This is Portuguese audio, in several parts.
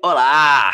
Olá!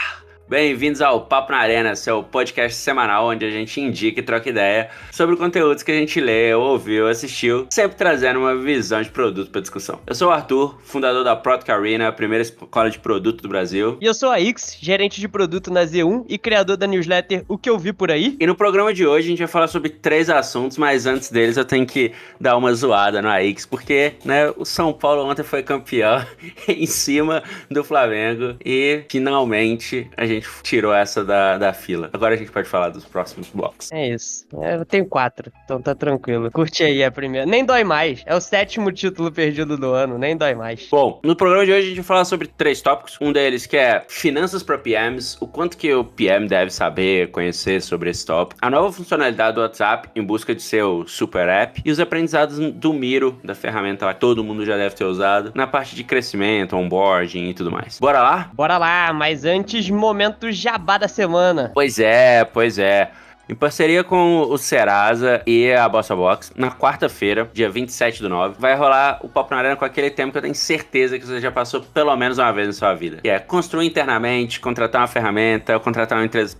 Bem-vindos ao Papo na Arena, seu podcast semanal onde a gente indica e troca ideia sobre conteúdos que a gente lê, ouviu, assistiu, sempre trazendo uma visão de produto para discussão. Eu sou o Arthur, fundador da Product Arena, a primeira escola de produto do Brasil. E eu sou a Ix, gerente de produto na Z1 e criador da newsletter O Que Eu Vi Por Aí. E no programa de hoje a gente vai falar sobre 3 assuntos, mas antes deles eu tenho que dar uma zoada no AX, porque né, o São Paulo ontem foi campeão em cima do Flamengo e finalmente a gente tirou essa da fila. Agora a gente pode falar dos próximos blocos. É isso. Eu tenho 4, então tá tranquilo. Curte aí a primeira. Nem dói mais. É o 7º título perdido do ano, nem dói mais. Bom, no programa de hoje a gente vai falar sobre 3 tópicos. Um deles que é finanças para PMs, o quanto que o PM deve saber, conhecer sobre esse tópico. A nova funcionalidade do WhatsApp em busca de seu super app. E os aprendizados do Miro, da ferramenta lá que todo mundo já deve ter usado, na parte de crescimento, onboarding e tudo mais. Bora lá? Bora lá, mas antes, momento jabá da semana. Pois é. Em parceria com o Serasa e a Bossa Box, na quarta-feira, dia 27/9, vai rolar o Papo na Arena com aquele tema que eu tenho certeza que você já passou pelo menos uma vez na sua vida. Que é construir internamente, contratar uma ferramenta, contratar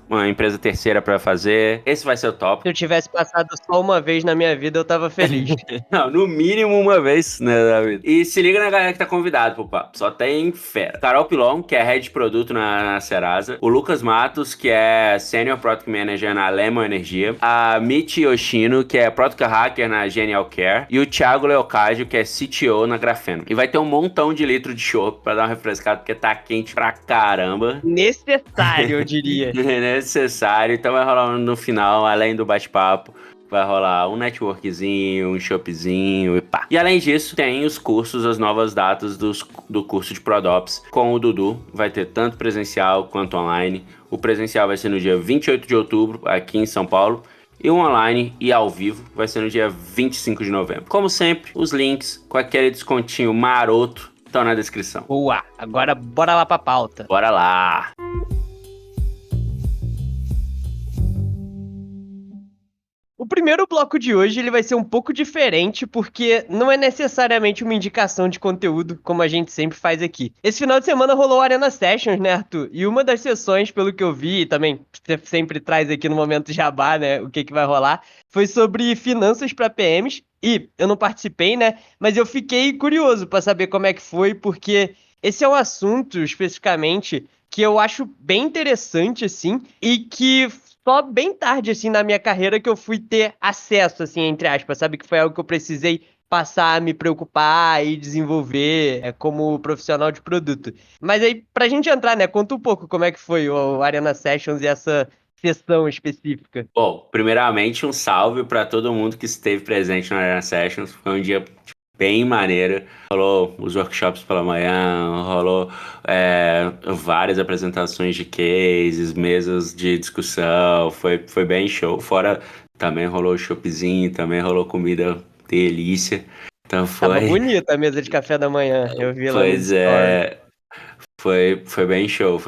uma empresa terceira pra fazer. Esse vai ser o top. Se eu tivesse passado só uma vez na minha vida, eu tava feliz. Não, no mínimo uma vez, né, David? E se liga na galera que tá convidado pro papo. Só tem fera. Carol Pilon, que é Head de Produto na Serasa. O Lucas Matos, que é Senior Product Manager na Lemon Energia. A Michi Yoshino, que é Product Hacker na Genial Care. E o Thiago Leocádio, que é CTO na Grafeno. E vai ter um montão de litro de chopp pra dar uma refrescada, porque tá quente pra caramba. Necessário, eu diria. Necessário. Então vai rolar no final, além do bate-papo, vai rolar um networkzinho, um shopzinho e pá. E além disso, tem os cursos, as novas datas do curso de ProdOps com o Dudu. Vai ter tanto presencial quanto online. O presencial vai ser no dia 28 de outubro, aqui em São Paulo. E o online e ao vivo vai ser no dia 25 de novembro. Como sempre, os links com aquele descontinho maroto estão na descrição. Boa, agora bora lá pra pauta. Bora lá! O primeiro bloco de hoje ele vai ser um pouco diferente porque não é necessariamente uma indicação de conteúdo, como a gente sempre faz aqui. Esse final de semana rolou o Arena Sessions, né, Arthur? E uma das sessões, pelo que eu vi, e também você sempre traz aqui no momento jabá, né, o que vai rolar, foi sobre finanças para PMs. E eu não participei, né, mas eu fiquei curioso para saber como é que foi, porque esse é um assunto, especificamente, que eu acho bem interessante, assim, e que só bem tarde, assim, na minha carreira que eu fui ter acesso, assim, entre aspas, sabe? Que foi algo que eu precisei passar a me preocupar e desenvolver como profissional de produto. Mas aí, pra gente entrar, né, conta um pouco como é que foi o Arena Sessions e essa sessão específica. Bom, primeiramente um salve para todo mundo que esteve presente na Arena Sessions. Foi um dia bem maneiro. Rolou os workshops pela manhã, rolou várias apresentações de cases, mesas de discussão. Foi bem show. Fora também rolou shopzinho, também rolou comida delícia. Então Tava foi. bonita a mesa de café da manhã, eu vi lá no Pois é. Foi bem show.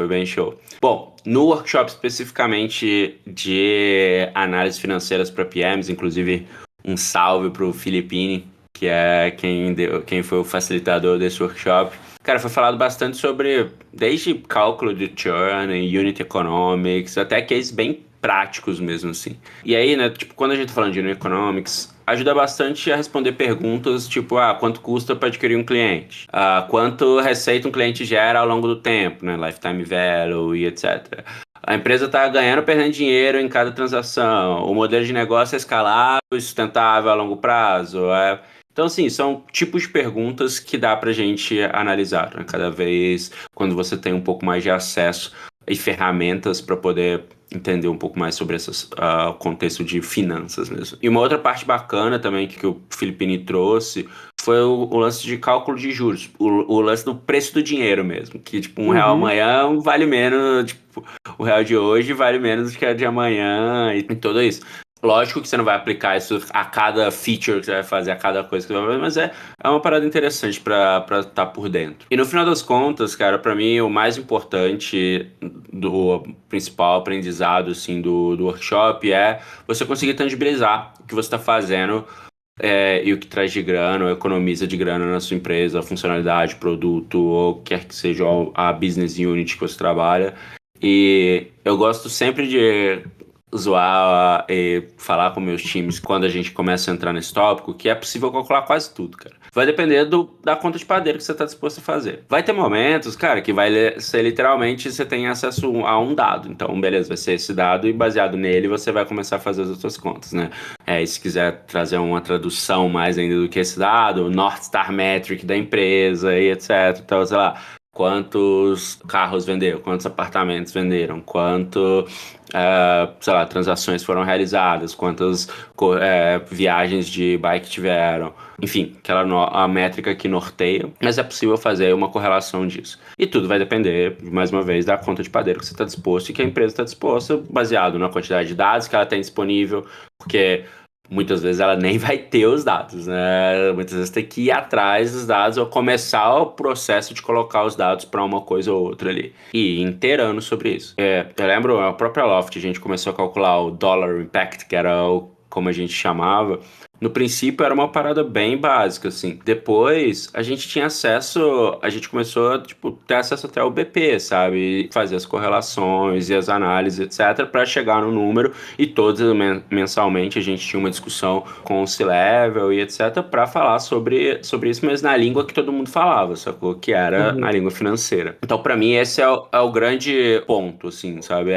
Bom, no workshop especificamente de análise financeiras para PMs, inclusive um salve pro Filipine, que é quem foi o facilitador desse workshop. Cara, foi falado bastante sobre desde cálculo de churn, unit economics, até cases bem práticos mesmo, assim. E aí, né, tipo, quando a gente tá falando de unit economics, ajuda bastante a responder perguntas tipo, quanto custa para adquirir um cliente? Quanto receita um cliente gera ao longo do tempo, né? Lifetime value e etc. A empresa está ganhando ou perdendo dinheiro em cada transação. O modelo de negócio é escalável e sustentável a longo prazo. Então, assim, são tipos de perguntas que dá pra gente analisar, né? Cada vez quando você tem um pouco mais de acesso e ferramentas para poder entender um pouco mais sobre esse contexto de finanças mesmo. E uma outra parte bacana também que o Filipini trouxe foi o lance de cálculo de juros, o lance do preço do dinheiro mesmo, que tipo, R$1 amanhã vale menos, tipo, o real de hoje vale menos do que a de amanhã e tudo isso. Lógico que você não vai aplicar isso a cada feature que você vai fazer, a cada coisa que você vai fazer, mas é uma parada interessante pra estar por dentro. E no final das contas, cara, pra mim o mais importante do principal aprendizado, assim, do workshop é você conseguir tangibilizar o que você tá fazendo e o que traz de grana, ou economiza de grana na sua empresa, a funcionalidade, produto, ou quer que seja a business unit que você trabalha. E eu gosto sempre de zoar e falar com meus times quando a gente começa a entrar nesse tópico, que é possível calcular quase tudo, cara. Vai depender da conta de padeiro que você está disposto a fazer. Vai ter momentos, cara, que vai ser literalmente você tem acesso a um dado. Então, beleza, vai ser esse dado e baseado nele você vai começar a fazer as outras contas, né? E se quiser trazer uma tradução mais ainda do que esse dado, o North Star Metric da empresa e etc. Então, sei lá, quantos carros venderam, quantos apartamentos venderam, sei lá, transações foram realizadas, quantas viagens de bike tiveram, enfim, a métrica que norteia, mas é possível fazer uma correlação disso. E tudo vai depender, mais uma vez, da conta de padeiro que você está disposto e que a empresa está disposta, baseado na quantidade de dados que ela tem disponível, porque muitas vezes ela nem vai ter os dados, né? Muitas vezes tem que ir atrás dos dados ou começar o processo de colocar os dados para uma coisa ou outra ali. E inteirando sobre isso. Eu lembro, a própria Loft, a gente começou a calcular o Dollar Impact, que era como a gente chamava. No princípio era uma parada bem básica, assim. Depois a gente tinha acesso, a gente começou a ter acesso até ao BP, sabe? Fazer as correlações e as análises, etc, para chegar no número. E todos mensalmente a gente tinha uma discussão com o C-Level e etc para falar sobre isso, mas na língua que todo mundo falava, sacou? Que era na língua financeira. Então, para mim, esse é o grande ponto, assim, sabe?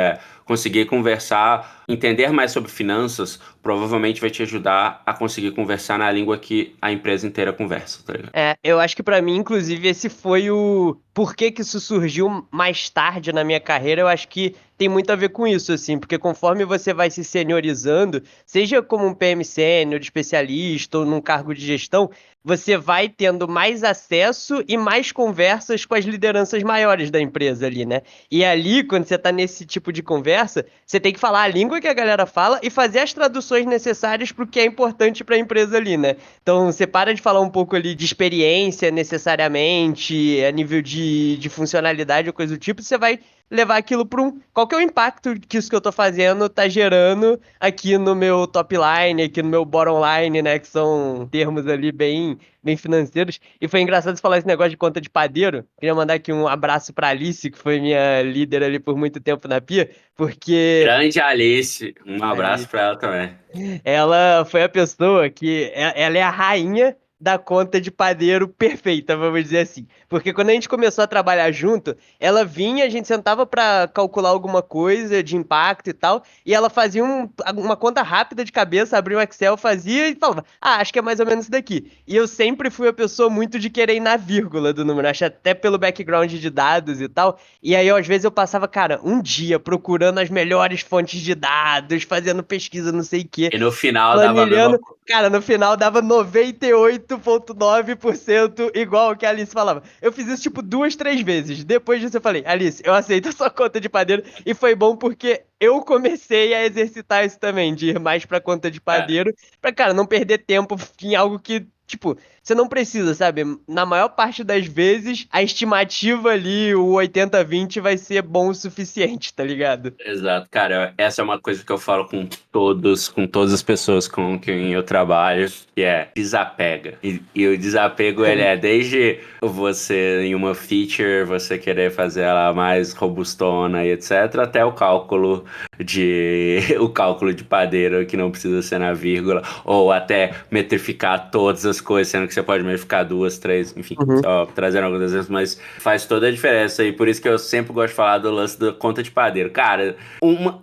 Conseguir conversar, entender mais sobre finanças, provavelmente vai te ajudar a conseguir conversar na língua que a empresa inteira conversa, tá ligado? Eu acho que pra mim, inclusive, esse foi o porquê que isso surgiu mais tarde na minha carreira. Eu acho que tem muito a ver com isso, assim, porque conforme você vai se seniorizando, seja como um PM sênior, especialista ou num cargo de gestão, você vai tendo mais acesso e mais conversas com as lideranças maiores da empresa ali, né? E ali, quando você tá nesse tipo de conversa, você tem que falar a língua que a galera fala e fazer as traduções necessárias pro que é importante pra empresa ali, né? Então, você para de falar um pouco ali de experiência necessariamente, a nível de funcionalidade ou coisa do tipo, você vai levar aquilo para qual que é o impacto que isso que eu tô fazendo tá gerando aqui no meu top line, aqui no meu bottom line, né, que são termos ali bem financeiros. E foi engraçado você falar esse negócio de conta de padeiro. Queria mandar aqui um abraço pra Alice, que foi minha líder ali por muito tempo na Pia, porque Grande Alice, um abraço Alice, para ela também. ela foi a pessoa que ela é a rainha da conta de padeiro perfeita, vamos dizer assim. Porque quando a gente começou a trabalhar junto, ela vinha, a gente sentava pra calcular alguma coisa de impacto e tal, e ela fazia uma conta rápida de cabeça, abria um Excel, fazia e falava: "Ah, acho que é mais ou menos isso daqui". E eu sempre fui a pessoa muito de querer ir na vírgula do número, acho até pelo background de dados e tal. E aí, às vezes, eu passava, cara, um dia procurando as melhores fontes de dados, fazendo pesquisa, não sei o quê, E no final dava a mesma planilhando. coisa. Cara, no final dava 98,9% igual o que a Alice falava. Eu fiz isso tipo 2, 3 vezes. Depois disso eu falei: Alice, eu aceito a sua conta de padeiro. E foi bom porque eu comecei a exercitar isso também, de ir mais pra conta de padeiro, pra, cara, não perder tempo em algo que, tipo, você não precisa, sabe? Na maior parte das vezes, a estimativa ali, o 80/20, vai ser bom o suficiente, tá ligado? Exato, cara, essa é uma coisa que eu falo com todas as pessoas com quem eu trabalho, que é desapega. E o desapego, ele é desde você, em uma feature, você querer fazer ela mais robustona e etc, até o cálculo de padeiro, que não precisa ser na vírgula, ou até metrificar todas as coisas, sendo que você pode metrificar 2, 3, enfim, só trazendo alguns exemplos, mas faz toda a diferença, e por isso que eu sempre gosto de falar do lance da conta de padeiro. Cara,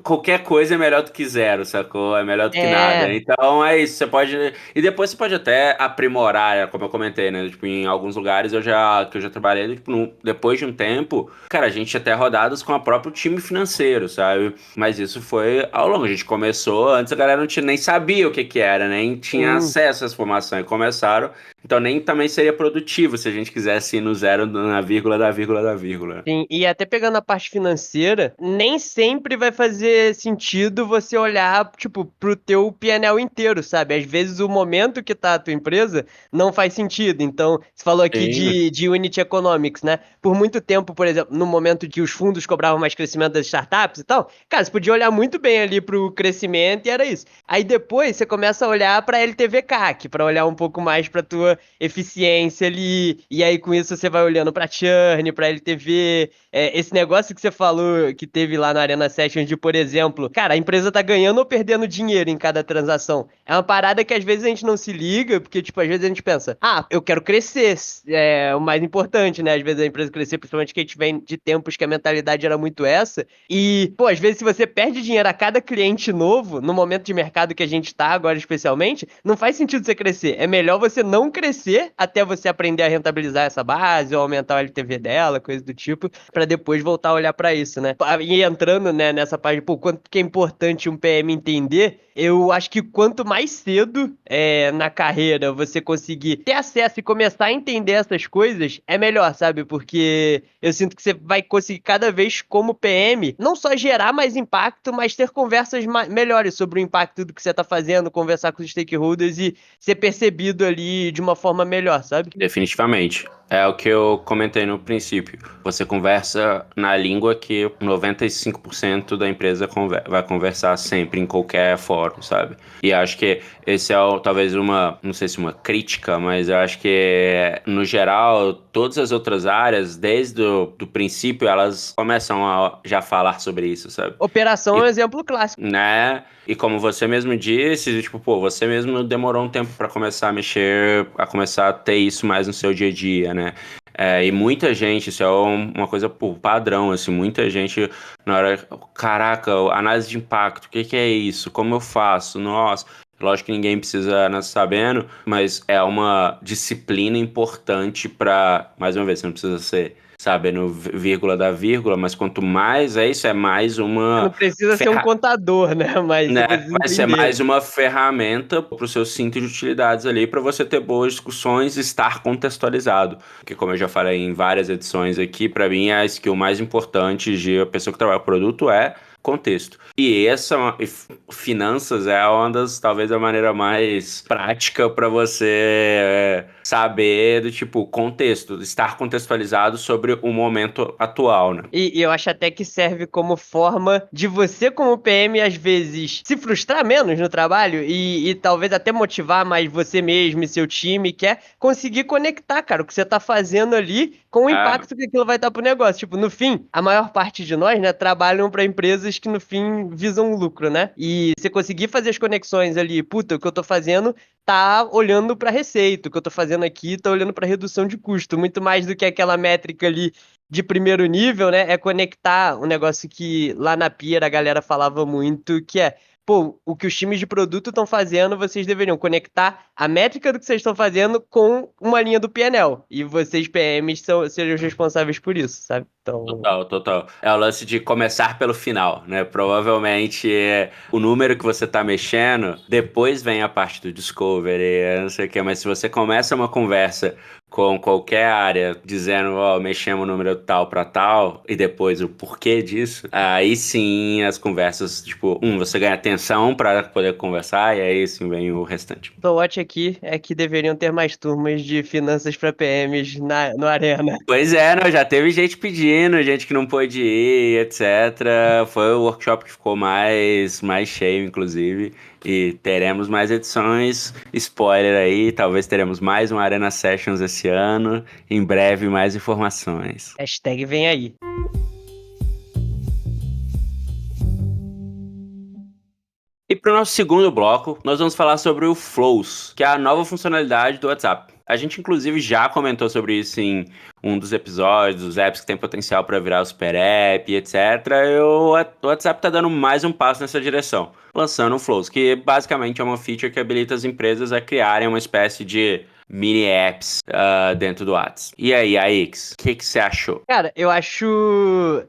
qualquer coisa é melhor do que zero, sacou? É melhor do que nada. É. Então é isso, você pode. E depois você pode até aprimorar, como eu comentei, né? Tipo, em alguns lugares que eu já trabalhei, tipo, depois de um tempo, cara, a gente até rodadas com o próprio time financeiro, sabe? Mas isso foi ao longo. A gente começou, antes a galera não tinha, nem sabia o que era, nem tinha Sim. acesso a essa informação. E começaram. Então nem também seria produtivo se a gente quisesse ir no zero na vírgula da vírgula da vírgula. Sim, e até pegando a parte financeira, nem sempre vai fazer sentido você olhar, tipo, pro teu P&L inteiro, sabe? Às vezes o momento que tá a tua empresa não faz sentido. Então, você falou aqui Sim. de Unity Economics, né? Por muito tempo, por exemplo, no momento que os fundos cobravam mais crescimento das startups e tal, cara, você podia olhar muito bem ali pro crescimento e era isso. Aí depois você começa a olhar pra LTV/CAC, pra olhar um pouco mais pra tua eficiência ali, e aí com isso você vai olhando pra churn, pra LTV, esse negócio que você falou que teve lá na Arena Sessions de, por exemplo, cara, a empresa tá ganhando ou perdendo dinheiro em cada transação. É uma parada que às vezes a gente não se liga, porque, tipo, às vezes a gente pensa, eu quero crescer, é o mais importante, né? Às vezes a empresa crescer, principalmente que a gente vem de tempos que a mentalidade era muito essa, e, pô, às vezes se você perde dinheiro a cada cliente novo, no momento de mercado que a gente tá agora especialmente, não faz sentido você crescer. É melhor você não crescer até você aprender a rentabilizar essa base ou aumentar o LTV dela, coisa do tipo, para depois voltar a olhar para isso, né? E entrando, né, nessa parte, pô, quanto que é importante um PM entender, eu acho que quanto mais cedo na carreira você conseguir ter acesso e começar a entender essas coisas, é melhor, sabe? Porque eu sinto que você vai conseguir cada vez como PM, não só gerar mais impacto, mas ter conversas melhores sobre o impacto do que você tá fazendo, conversar com os stakeholders e ser percebido ali de uma forma melhor, sabe? Definitivamente. É o que eu comentei no princípio. Você conversa na língua que 95% da empresa vai conversar sempre em qualquer fórum, sabe? E acho que esse é talvez não sei se uma crítica, mas eu acho que, no geral, todas as outras áreas, desde do princípio, elas começam a já falar sobre isso, sabe? Operação é um exemplo clássico. Né? E como você mesmo disse, tipo, pô, você mesmo demorou um tempo para começar a mexer, a começar a ter isso mais no seu dia a dia, né? E muita gente, isso é uma coisa pô, padrão, assim, muita gente na hora, caraca, análise de impacto, o que que é isso? Como eu faço? Nossa, lógico que ninguém precisa nascer sabendo, mas é uma disciplina importante para, mais uma vez, você não precisa ser sabendo vírgula da vírgula, mas quanto mais isso, é mais Você não uma precisa ser um contador, né? Mas você né? precisa Vai ser entender. mais uma ferramenta para o seu cinto de utilidades ali para você ter boas discussões e estar contextualizado. Porque, como eu já falei em várias edições aqui, para mim a skill mais importante de a pessoa que trabalha o produto é contexto. E finanças é uma das, talvez, a maneira mais prática para você saber do tipo contexto, estar contextualizado sobre o momento atual, né? E eu acho até que serve como forma de você, como PM, às vezes se frustrar menos no trabalho e talvez até motivar mais você mesmo e seu time, que é conseguir conectar, cara, o que você tá fazendo ali com o É, impacto que aquilo vai dar pro negócio. Tipo, no fim, a maior parte de nós, né, trabalham para empresas que no fim visam lucro, né? E você conseguir fazer as conexões ali, puta, o que eu tô fazendo tá olhando para receita, o que eu tô fazendo aqui tá olhando para redução de custo, muito mais do que aquela métrica ali de primeiro nível, né? É conectar um negócio que lá na Pier a galera falava muito, que é, pô, o que os times de produto estão fazendo, vocês deveriam conectar a métrica do que vocês estão fazendo com uma linha do PNL. E vocês, PMs, seriam os responsáveis por isso, sabe? Então, total, total. É o lance de começar pelo final, né? Provavelmente o número que você tá mexendo, depois vem a parte do discovery, não sei o quê, mas se você começa uma conversa com qualquer área dizendo, ó, mexemos o número tal pra tal, e depois o porquê disso, aí sim as conversas, tipo, você ganha atenção pra poder conversar, e aí sim vem o restante. o watch aqui é que deveriam ter mais turmas de finanças para PMs no Arena. Pois é, não, já teve gente pedindo, gente que não pôde ir, etc. Foi o workshop que ficou mais cheio, inclusive. E teremos mais edições. Spoiler aí, talvez teremos mais uma Arena Sessions esse ano. Em breve, mais informações. Hashtag vem aí. E para o nosso segundo bloco, nós vamos falar sobre o Flows, que é a nova funcionalidade do WhatsApp. A gente, inclusive, já comentou sobre isso em um dos episódios, os apps que têm potencial para virar o super app, etc. E o WhatsApp está dando mais um passo nessa direção, lançando o Flows, que basicamente é uma feature que habilita as empresas a criarem uma espécie de mini apps dentro do WhatsApp. E aí, AX, o que você achou? Cara, eu acho.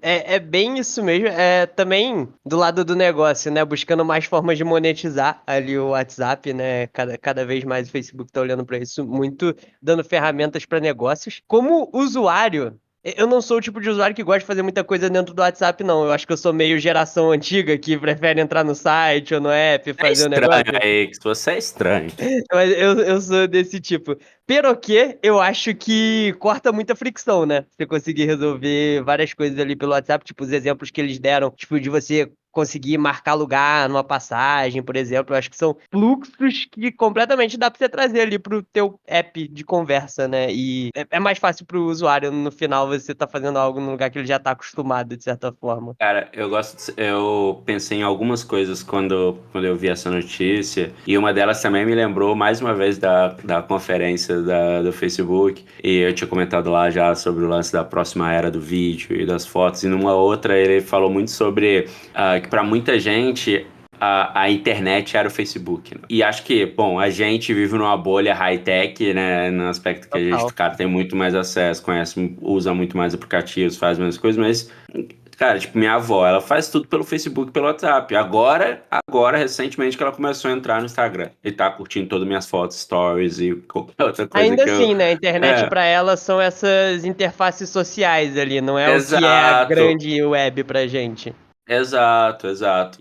É bem isso mesmo. É também do lado do negócio, né? Buscando mais formas de monetizar ali o WhatsApp, né? Cada vez mais o Facebook tá olhando pra isso muito, dando ferramentas pra negócios. Como usuário. Eu não sou o tipo de usuário que gosta de fazer muita coisa dentro do WhatsApp, não. Eu acho que eu sou meio geração antiga que prefere entrar no site ou no app, É fazer o estranho, negócio. AX, você é estranho. Mas eu sou desse tipo. Pero que eu acho que corta muita fricção, né? Você conseguir resolver várias coisas ali pelo WhatsApp, tipo os exemplos que eles deram, tipo de você conseguir marcar lugar numa passagem, por exemplo. Eu acho que são fluxos que completamente dá pra você trazer ali pro teu app de conversa, né? E é mais fácil pro usuário no final você tá fazendo algo num lugar que ele já tá acostumado, de certa forma. Cara, eu pensei em algumas coisas quando eu vi essa notícia, e uma delas também me lembrou mais uma vez da conferência do Facebook, e eu tinha comentado lá já sobre o lance da próxima era do vídeo e das fotos, e numa outra ele falou muito sobre que para muita gente a internet era o Facebook, né? E acho que, bom, a gente vive numa bolha high-tech, né? No aspecto que a gente, Total. cara, tem muito mais acesso, conhece, usa muito mais aplicativos, faz menos coisas, mas cara, tipo, minha avó, ela faz tudo pelo Facebook, pelo WhatsApp. Agora, recentemente, que ela começou a entrar no Instagram. E tá curtindo todas minhas fotos, stories e qualquer outra coisa Ainda que eu. assim, né? A internet É, pra ela são essas interfaces sociais ali, não é o que é a exato, grande web pra gente. exato.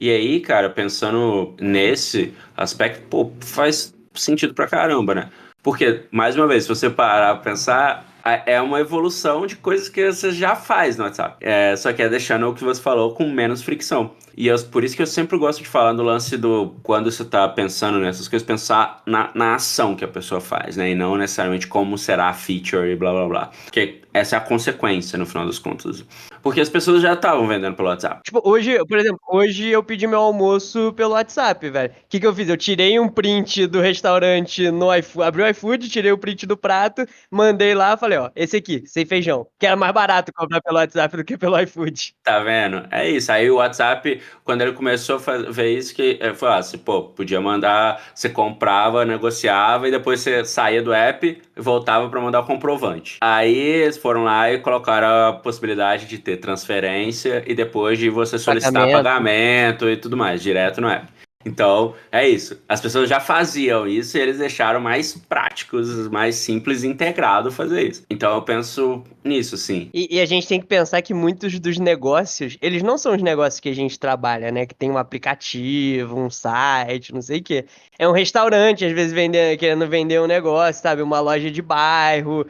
E aí, cara, pensando nesse aspecto, pô, faz sentido pra caramba, né? Porque, mais uma vez, se você parar pra pensar, é uma evolução de coisas que você já faz no WhatsApp. Só que é deixando o que você falou com menos fricção. E por isso que eu sempre gosto de falar no lance do quando você tá pensando nessas coisas, pensar na ação que a pessoa faz, né? E não necessariamente como será a feature e blá blá blá. Porque essa é a consequência, no final das contas. Porque as pessoas já estavam vendendo pelo WhatsApp. Tipo, hoje, por exemplo, hoje eu pedi meu almoço pelo WhatsApp, velho. O que que eu fiz? Eu tirei um print do restaurante no iFood, abri o iFood, tirei o print do prato, mandei lá, falei, ó, esse aqui, sem feijão. Que era mais barato comprar pelo WhatsApp do que pelo iFood. Tá vendo? É isso. Aí o WhatsApp, quando ele começou a ver isso, que foi assim, pô, podia mandar, você comprava, negociava e depois você saía do app e voltava para mandar o comprovante. Aí eles foram lá e colocaram a possibilidade de ter transferência e depois de você solicitar Pagamento. pagamento e tudo mais, direto no app. Então, é isso. As pessoas já faziam isso e eles deixaram mais práticos, mais simples e integrado fazer isso. Então eu penso nisso, sim. E a gente tem que pensar que muitos dos negócios, eles não são os negócios que a gente trabalha, né? Que tem um aplicativo, um site, não sei o quê. É um restaurante, às vezes, querendo vender um negócio, sabe? Uma loja de bairro,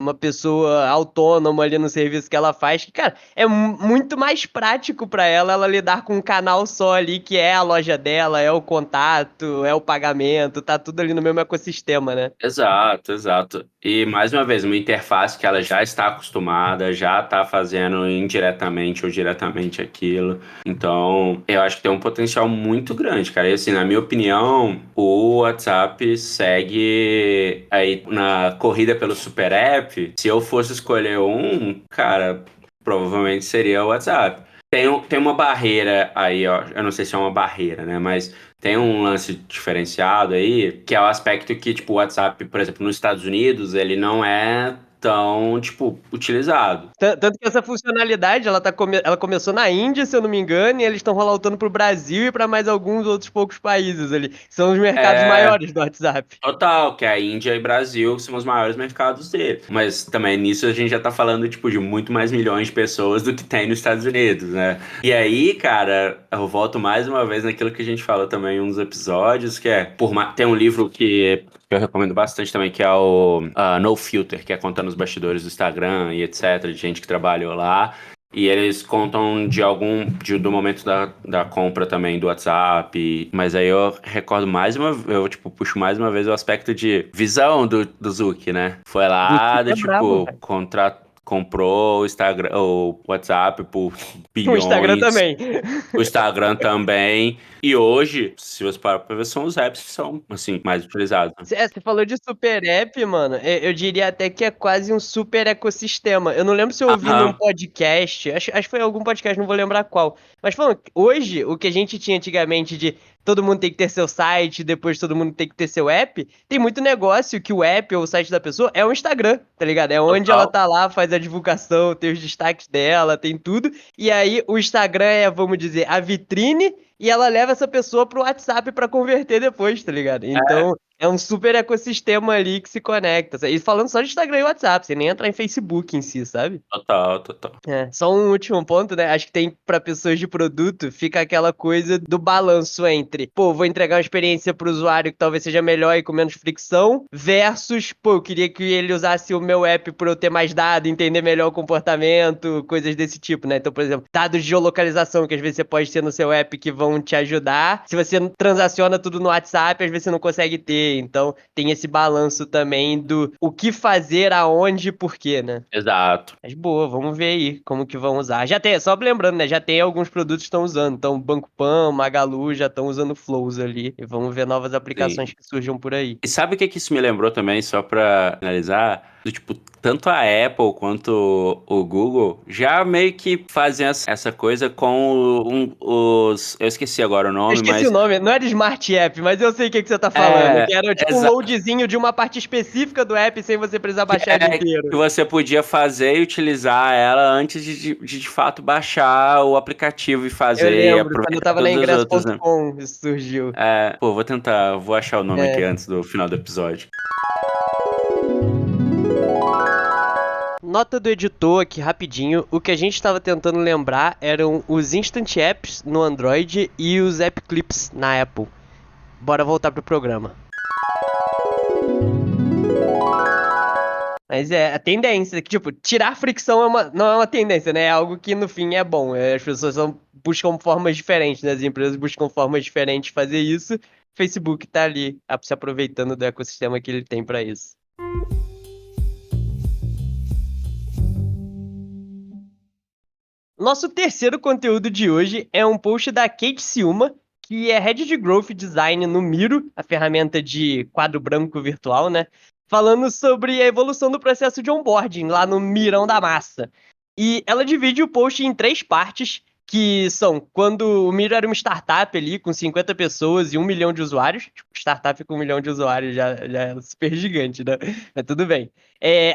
uma pessoa autônoma ali no serviço que ela faz, que, cara, é muito mais prático pra ela lidar com um canal só ali, que é a loja dela, é o contato, é o pagamento, tá tudo ali no mesmo ecossistema, né? Exato. E mais uma vez, uma interface que ela já está acostumada, já está fazendo indiretamente ou diretamente aquilo. Então, eu acho que tem um potencial muito grande, cara. E assim, na minha opinião, o WhatsApp segue aí na corrida pelo Super App. Se eu fosse escolher um, cara, provavelmente seria o WhatsApp. Tem uma barreira aí, ó. Eu não sei se é uma barreira, né? Mas tem um lance diferenciado aí, que é o aspecto que, tipo, o WhatsApp, por exemplo, nos Estados Unidos, ele não é tão, tipo, utilizado. Tanto que essa funcionalidade, ela começou na Índia, se eu não me engano, e eles estão rolando pro Brasil e para mais alguns outros poucos países ali. São os mercados É, maiores do WhatsApp. total, que é a Índia e Brasil que são os maiores mercados dele. Mas também nisso a gente já tá falando, tipo, de muito mais milhões de pessoas do que tem nos Estados Unidos, né? E aí, cara, eu volto mais uma vez naquilo que a gente falou também em uns episódios, que é, tem um livro que eu recomendo bastante também, que é o No Filter, que é contando os bastidores do Instagram e etc, de gente que trabalhou lá. E eles contam do momento da compra também do WhatsApp. Mas aí eu recordo eu, tipo, puxo mais uma vez o aspecto de visão do Zuck, né? Foi Do lá, Zuki do é brabo, tipo, velho. comprou o Instagram, o WhatsApp por O Instagram bilhões, também. o Instagram também. E hoje, se você parar pra ver, são os apps que são, assim, mais utilizados. Você falou de super app, mano. Eu diria até que é quase um super ecossistema. Eu não lembro se eu ouvi num Aham, podcast, acho que foi algum podcast, não vou lembrar qual. Mas falando, hoje, o que a gente tinha antigamente de todo mundo tem que ter seu site, depois todo mundo tem que ter seu app, tem muito negócio que o app ou o site da pessoa é o Instagram, tá ligado? É onde ela total. tá lá, faz a divulgação, tem os destaques dela, tem tudo. E aí o Instagram é, vamos dizer, a vitrine. E ela leva essa pessoa pro WhatsApp pra converter depois, tá ligado? Então, é um super ecossistema ali que se conecta. E falando só de Instagram e WhatsApp, você nem entrar em Facebook em si, sabe? Total. Só um último ponto, né? Acho que tem pra pessoas de produto, fica aquela coisa do balanço entre, pô, vou entregar uma experiência pro usuário que talvez seja melhor e com menos fricção, versus, pô, eu queria que ele usasse o meu app por eu ter mais dado, entender melhor o comportamento, coisas desse tipo, né? Então, por exemplo, dados de geolocalização que às vezes você pode ter no seu app que vão te ajudar. Se você transaciona tudo no WhatsApp, às vezes você não consegue ter. Então, tem esse balanço também do o que fazer, aonde e por quê, né? Exato. Mas boa, vamos ver aí como que vão usar. Já tem, só lembrando, né? Já tem alguns produtos que estão usando. Então, Banco Pan, Magalu já estão usando Flows ali. E vamos ver novas Sim. aplicações que surjam por aí. E sabe o que que isso me lembrou também, só pra analisar? Do tipo, tanto a Apple quanto o Google já meio que fazem essa coisa com os. Eu esqueci agora o Eu nome, esqueci o mas. nome, não é de Smart App, mas eu sei o que que você tá falando. É. Que era tipo um Exa loadzinho de uma parte específica do app sem você precisar baixar ele que inteiro. você podia fazer e utilizar ela antes de fato baixar o aplicativo e Eu fazer, lembro, quando eu aproveitar tava na todos os outros, né? ingresso.com, isso surgiu. Pô, vou achar o nome aqui É. antes do final do episódio. Nota do editor aqui rapidinho. O que a gente estava tentando lembrar eram os Instant Apps no Android e os App Clips na Apple. Bora voltar pro programa. Mas é a tendência, que tipo, tirar fricção não é uma tendência, né? É algo que no fim é bom. As pessoas buscam formas diferentes, né? As empresas buscam formas diferentes de fazer isso. O Facebook tá ali se aproveitando do ecossistema que ele tem para isso. Nosso terceiro conteúdo de hoje é um post da Kate Siuma, que é Head de Growth Design no Miro, a ferramenta de quadro branco virtual, né? Falando sobre a evolução do processo de onboarding lá no Mirão da Massa. E ela divide o post em 3 partes, que são quando o Miro era uma startup ali com 50 pessoas e 1 milhão de usuários. Tipo, startup com 1 milhão de usuários já é super gigante, né? Mas tudo bem.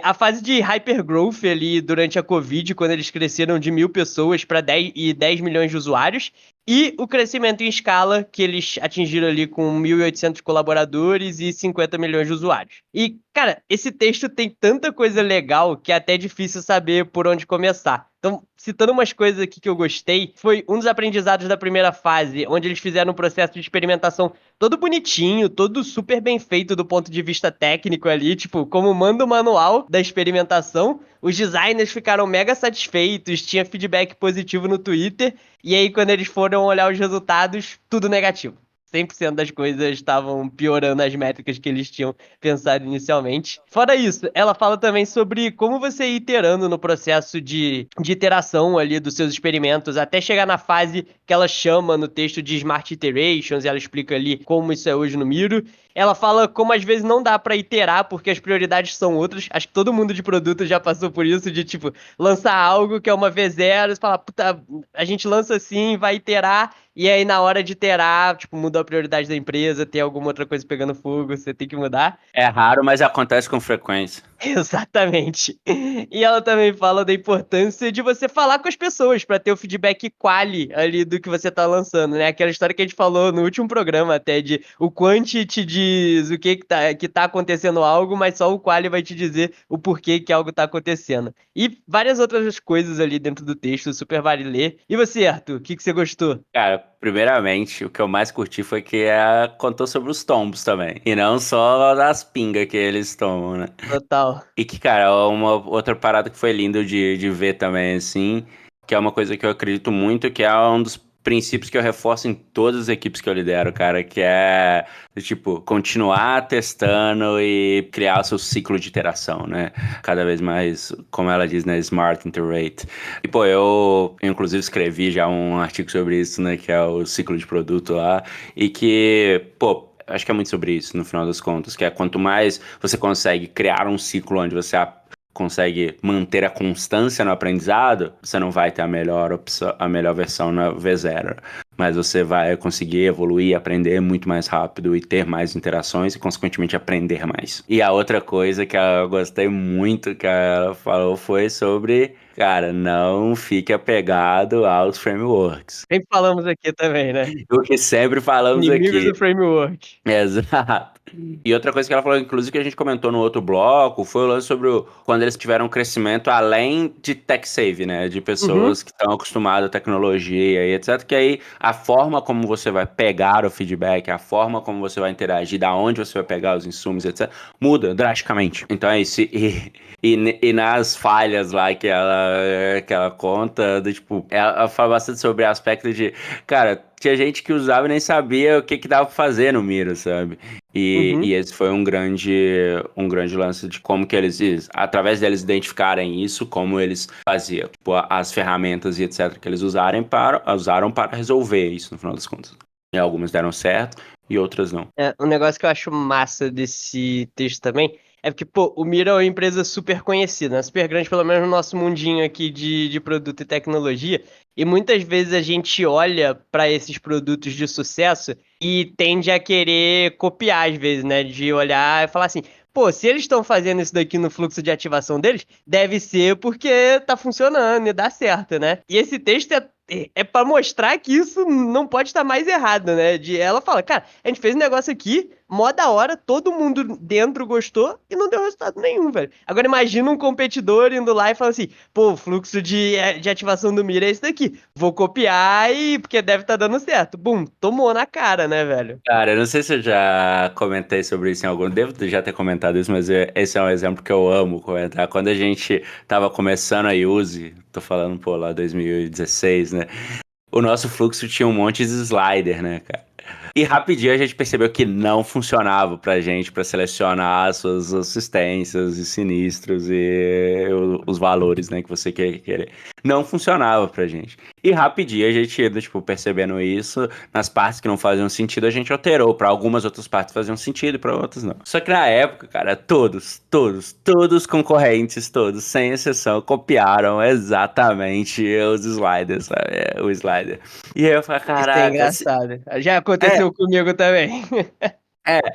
A fase de hypergrowth ali durante a Covid, quando eles cresceram de 1.000 pessoas para 10 milhões de usuários, e o crescimento em escala que eles atingiram ali com 1.800 colaboradores e 50 milhões de usuários. E, cara, esse texto tem tanta coisa legal que é até difícil saber por onde começar. Então, citando umas coisas aqui que eu gostei, foi um dos aprendizados da primeira fase, onde eles fizeram um processo de experimentação todo bonitinho, todo super bem feito do ponto de vista técnico ali, tipo, como manda o manual da experimentação. Os designers ficaram mega satisfeitos, tinha feedback positivo no Twitter, e aí quando eles foram olhar os resultados, tudo negativo. 100% das coisas estavam piorando as métricas que eles tinham pensado inicialmente. Fora isso, ela fala também sobre como você ir iterando no processo de iteração ali dos seus experimentos, até chegar na fase que ela chama no texto de Smart Iterations, e ela explica ali como isso é hoje no Miro. Ela fala como às vezes não dá pra iterar porque as prioridades são outras. Acho que todo mundo de produto já passou por isso, de tipo, lançar algo que é uma V0, e fala, puta, a gente lança assim, vai iterar, e aí na hora de iterar, tipo, muda a prioridade da empresa, tem alguma outra coisa pegando fogo, você tem que mudar. É raro, mas acontece com frequência. Exatamente. E ela também fala da importância de você falar com as pessoas para ter o feedback quali ali do que você tá lançando, né? Aquela história que a gente falou no último programa até de o quanti te diz o que tá acontecendo algo, mas só o quali vai te dizer o porquê que algo tá acontecendo. E várias outras coisas ali dentro do texto, super vale ler. E você, Arthur, o que você gostou? Cara, primeiramente, o que eu mais curti foi que ela contou sobre os tombos também. E não só das pingas que eles tomam, né? Total. E que, cara, uma outra parada que foi lindo de ver também, assim, que é uma coisa que eu acredito muito, que é um dos princípios que eu reforço em todas as equipes que eu lidero, cara, que é, tipo, continuar testando e criar o seu ciclo de iteração, né? Cada vez mais, como ela diz, né, smart iterate. E, pô, eu inclusive escrevi já um artigo sobre isso, né, que é o ciclo de produto lá, e que, pô, acho que é muito sobre isso, no final das contas, que é quanto mais você consegue criar um ciclo onde você consegue manter a constância no aprendizado, você não vai ter a melhor opção, a melhor versão na V0. Mas você vai conseguir evoluir, aprender muito mais rápido e ter mais interações e, consequentemente, aprender mais. E a outra coisa que eu gostei muito que ela falou foi sobre, cara, não fique apegado aos frameworks. Sempre falamos aqui também, né? O que sempre falamos Inimigos aqui. do framework. Exato. E outra coisa que ela falou, inclusive, que a gente comentou no outro bloco, foi o lance sobre quando eles tiveram um crescimento além de tech save, né? De Uhum. pessoas que estão acostumadas à tecnologia e etc. Que aí a forma como você vai pegar o feedback, a forma como você vai interagir, da onde você vai pegar os insumos, etc., muda drasticamente. Então é isso. E nas falhas lá que ela conta, tipo, ela fala bastante sobre o aspecto de, cara, tinha gente que usava e nem sabia o que dava pra fazer no Miro, sabe? E Uhum. esse foi um grande lance de como que eles, através deles identificarem isso, como eles faziam, tipo, as ferramentas e etc. que eles usaram para resolver isso, no final das contas. E algumas deram certo e outras não. Um negócio que eu acho massa desse texto também é porque, pô, o Mira é uma empresa super conhecida, né? Super grande, pelo menos no nosso mundinho aqui de produto e tecnologia. E muitas vezes a gente olha para esses produtos de sucesso e tende a querer copiar, às vezes, né? De olhar e falar assim, pô, se eles estão fazendo isso daqui no fluxo de ativação deles, deve ser porque tá funcionando e dá certo, né? E esse texto é para mostrar que isso não pode estar mais errado, né? Ela fala, cara, a gente fez um negócio aqui, mó da hora, todo mundo dentro gostou e não deu resultado nenhum, velho. Agora imagina um competidor indo lá e falando assim, pô, o fluxo de ativação do Mira é esse daqui, vou copiar e porque deve estar dando certo. Bum, tomou na cara, né, velho? Cara, eu não sei se eu já comentei sobre isso em algum. Devo já ter comentado isso, mas esse é um exemplo que eu amo comentar. Quando a gente tava começando a Use, tô falando, pô, lá 2016, né? O nosso fluxo tinha um monte de slider, né, cara? E rapidinho a gente percebeu que não funcionava pra gente pra selecionar as suas assistências e sinistros e os valores, né, que você querer. Não funcionava pra gente. E rapidinho a gente, tipo, percebendo isso, nas partes que não faziam sentido, a gente alterou. Pra algumas outras partes faziam sentido, pra outras não. Só que na época, cara, todos concorrentes, todos, sem exceção, copiaram exatamente os sliders, sabe? O slider. E aí eu falei, Isso é caraca, engraçado. Já é, aconteceu comigo também.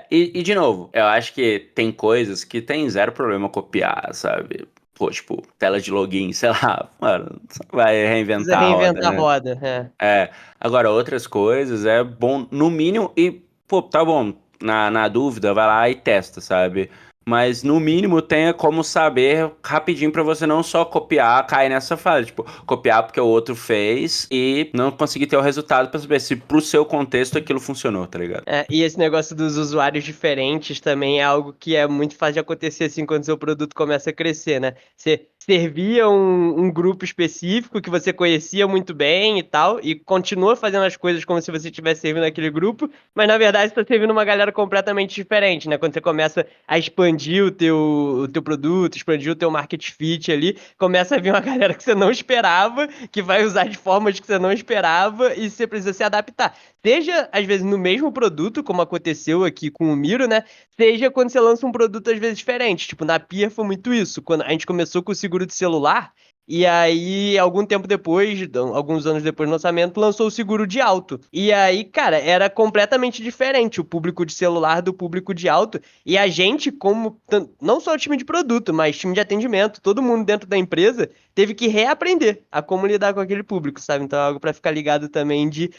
e de novo, eu acho que tem coisas que tem zero problema copiar, sabe? Pô, tipo, tela de login, sei lá, mano, vai Precisa reinventar a roda, reinventar a né? roda. É. Agora, outras coisas é bom, no mínimo, e, pô, tá bom, na dúvida, vai lá e testa, sabe? Mas no mínimo tenha como saber rapidinho pra você não só copiar, cair nessa fase, tipo, copiar porque o outro fez e não conseguir ter o resultado pra saber se pro seu contexto aquilo funcionou, tá ligado? E esse negócio dos usuários diferentes também é algo que é muito fácil de acontecer assim quando seu produto começa a crescer, né? Você servia um grupo específico que você conhecia muito bem e tal, e continua fazendo as coisas como se você estivesse servindo aquele grupo, mas na verdade você está servindo uma galera completamente diferente, né? Quando você começa a expandir o teu produto, expandir o teu market fit ali, começa a vir uma galera que você não esperava, que vai usar de formas que você não esperava, e você precisa se adaptar. Seja, às vezes, no mesmo produto, como aconteceu aqui com o Miro, né? Seja quando você lança um produto, às vezes, diferente. Tipo, na Pia foi muito isso. Quando a gente começou com o seguro de celular, e aí, algum tempo depois, alguns anos depois do lançamento, lançou o seguro de auto. E aí, cara, era completamente diferente o público de celular do público de auto. E a gente, como não só o time de produto, mas time de atendimento, todo mundo dentro da empresa teve que reaprender a como lidar com aquele público, sabe? Então é algo para ficar ligado também de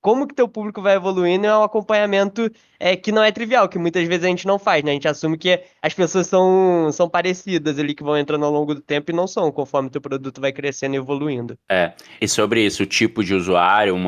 como que teu público vai evoluindo, é um acompanhamento que não é trivial, que muitas vezes a gente não faz, né? A gente assume que as pessoas são parecidas ali, que vão entrando ao longo do tempo e não são, conforme o teu produto produto vai crescendo e evoluindo. E sobre isso, o tipo de usuário, um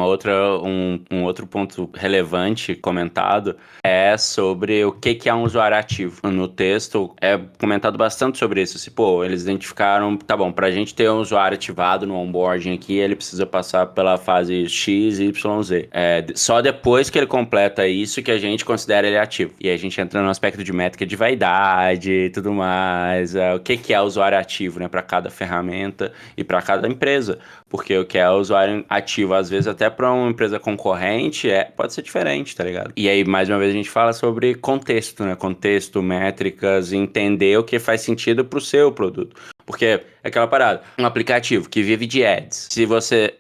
outro ponto relevante comentado é sobre o que é um usuário ativo. No texto é comentado bastante sobre isso. Se, pô, eles identificaram, tá bom, pra gente ter um usuário ativado no onboarding aqui, ele precisa passar pela fase X, Y, Z. Só depois que ele completa isso que a gente considera ele ativo. E aí a gente entra no aspecto de métrica de vaidade e tudo mais. O que é usuário ativo, né, para cada ferramenta e para cada empresa. Porque o que é usuário ativo, às vezes, até para uma empresa concorrente, pode ser diferente, tá ligado? E aí, mais uma vez, a gente fala sobre contexto, né? Contexto, métricas, entender o que faz sentido pro seu produto. Porque é aquela parada, um aplicativo que vive de ads. Se você,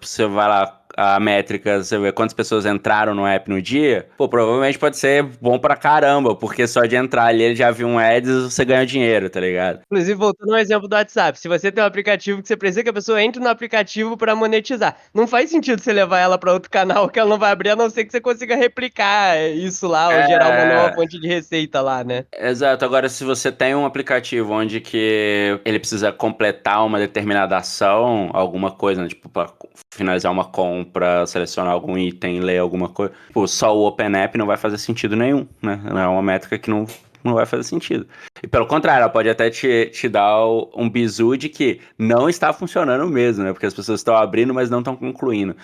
você vai lá, a métrica, você vê quantas pessoas entraram no app no dia, pô, provavelmente pode ser bom pra caramba, porque só de entrar ali ele já viu um ads, você ganha dinheiro, tá ligado? Inclusive, voltando ao exemplo do WhatsApp, se você tem um aplicativo que você precisa que a pessoa entre no aplicativo para monetizar, não faz sentido você levar ela para outro canal que ela não vai abrir, a não ser que você consiga replicar isso lá ou gerar uma nova fonte de receita lá, né? Exato. Agora, se você tem um aplicativo onde que ele precisa completar uma determinada ação, alguma coisa, né? Tipo, para finalizar uma compra, selecionar algum item, ler alguma coisa, tipo, só o Open App não vai fazer sentido nenhum, né? É uma métrica que não vai fazer sentido. E pelo contrário, ela pode até te dar um bizu de que não está funcionando mesmo, né? Porque as pessoas estão abrindo, mas não estão concluindo.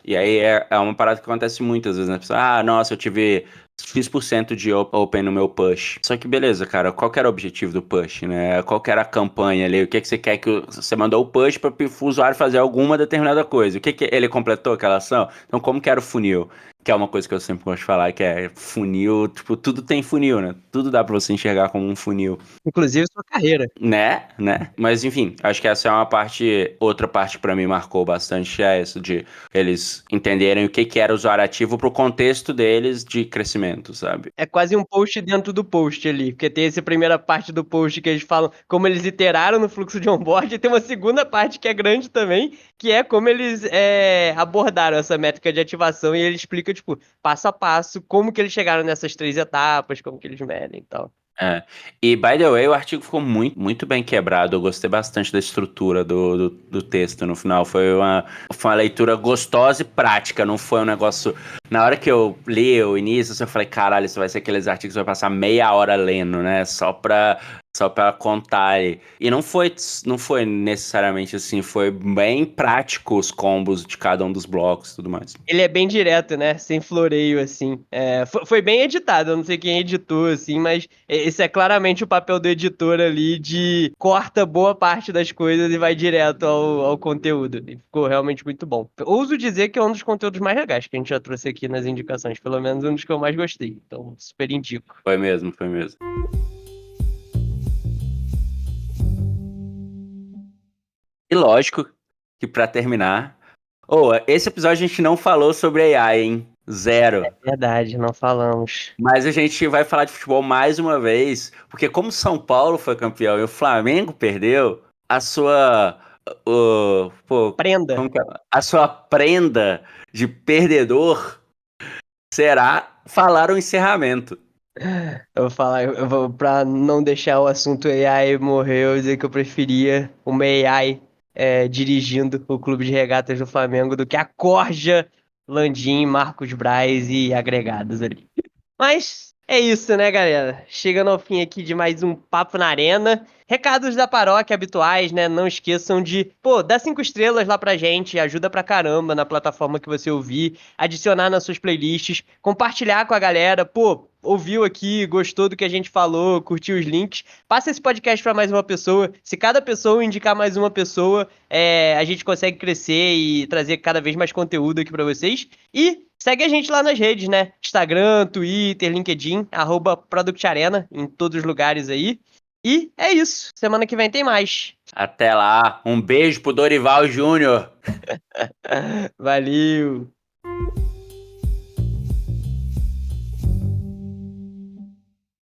E aí é uma parada que acontece muitas vezes, né? Pessoa, nossa, eu tive X% de open no meu push. Só que beleza, cara, qual que era o objetivo do push, né? Qual que era a campanha ali? O que você quer que você mandou o push para o usuário fazer alguma determinada coisa? O que ele completou aquela ação? Então, como que era o funil? Que é uma coisa que eu sempre gosto de falar, que é funil, tipo, tudo tem funil, né? Tudo dá pra você enxergar como um funil. Inclusive sua carreira. Né? Mas enfim, acho que essa é uma parte, outra parte que pra mim marcou bastante, é isso de eles entenderem o que era usuário ativo pro contexto deles de crescimento, sabe? É quase um post dentro do post ali, porque tem essa primeira parte do post que eles falam como eles iteraram no fluxo de onboard, e tem uma segunda parte que é grande também, que é como eles abordaram essa métrica de ativação, e ele explica, tipo, passo a passo, como que eles chegaram nessas 3 etapas, como que eles medem e tal. E, by the way, o artigo ficou muito, muito bem quebrado. Eu gostei bastante da estrutura do texto no final. Foi uma leitura gostosa e prática. Não foi um negócio. Na hora que eu li o início, eu falei: caralho, isso vai ser aqueles artigos que vai passar meia hora lendo, né? Só pra contar aí. E não foi necessariamente assim. Foi bem prático os combos de cada um dos blocos e tudo mais. Ele é bem direto, né? Sem floreio, assim. Foi bem editado, eu não sei quem editou, assim, mas esse é claramente o papel do editor ali de corta boa parte das coisas e vai direto ao conteúdo. E ficou realmente muito bom. Ouso dizer que é um dos conteúdos mais legais que a gente já trouxe aqui nas indicações, pelo menos um dos que eu mais gostei. Então, super indico. Foi mesmo. E lógico que pra terminar. Esse episódio a gente não falou sobre AI, hein? Zero. Verdade, não falamos. Mas a gente vai falar de futebol mais uma vez, porque como São Paulo foi campeão e o Flamengo perdeu, a sua. Prenda. Como que é? A sua prenda de perdedor será falar o encerramento. Eu vou falar, pra não deixar o assunto AI morrer, eu vou dizer que eu preferia uma AI dirigindo o clube de regatas do Flamengo do que a Corja, Landim, Marcos Braz e agregados ali. Mas é isso, né, galera? Chegando ao fim aqui de mais um Papo na Arena. Recados da paróquia habituais, né? Não esqueçam de, dar 5 estrelas lá pra gente, ajuda pra caramba na plataforma que você ouvir, adicionar nas suas playlists, compartilhar com a galera, ouviu aqui, gostou do que a gente falou, curtiu os links, passa esse podcast pra mais uma pessoa. Se cada pessoa indicar mais uma pessoa, a gente consegue crescer e trazer cada vez mais conteúdo aqui pra vocês. E segue a gente lá nas redes, né? Instagram, Twitter, LinkedIn, @ProductArena, em todos os lugares aí. E é isso. Semana que vem tem mais. Até lá. Um beijo pro Dorival Júnior. Valeu!